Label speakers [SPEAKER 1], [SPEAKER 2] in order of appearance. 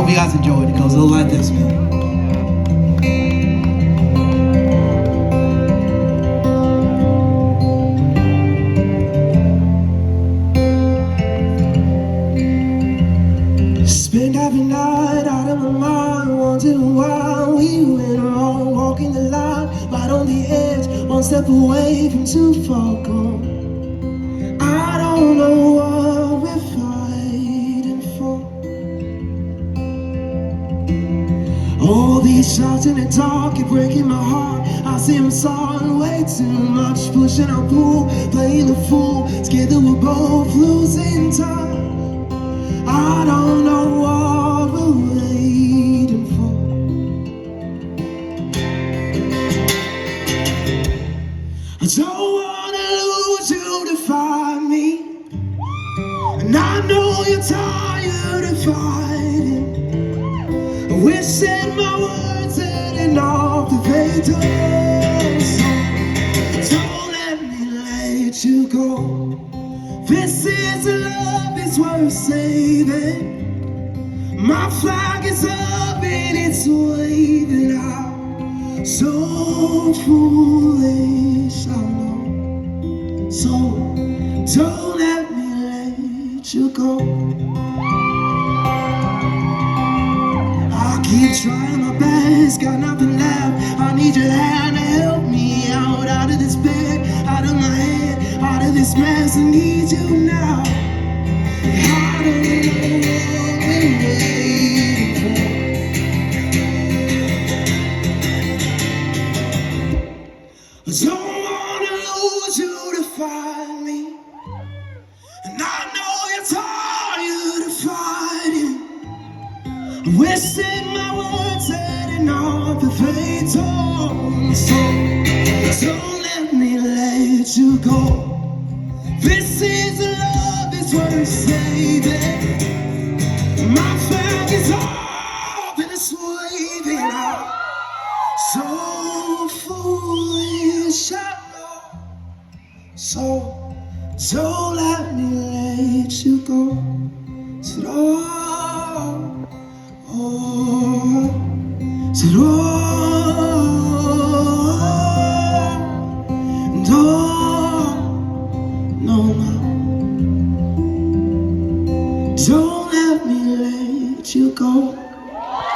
[SPEAKER 1] hope you guys enjoyed. It goes a little like this, man. Spend every night out of my mind, wondering why we went wrong, walking the line, right on the edge, one step away from too far gone. I don't know what we're fighting for. All these shots in the dark keep breaking my heart. I see them sawing way too much, pushing and pull, playing the fool, scared that we're both losing time. I don't know what we're waiting for. I don't wanna lose you to find me, and I know you're tired of fighting. Wishing my words ending off the fatal song. Don't let me let you go. This is a love that's worth saving. My flag is up and it's waving out. So foolish, I know. So don't let me let you go. I keep trying my best, got nothing left. I need your hand to help me out of this bed, out of my head, out of this mess. I need you now. I don't know what we're waiting for. I don't wanna lose you to find me, and I know you're tired of fighting. Wasting my words setting off the fatal song. Don't let me let you go. This is a love that's worth saving. My flag is off and it's waving out. So foolish, I know. So don't let me let you go. So, oh,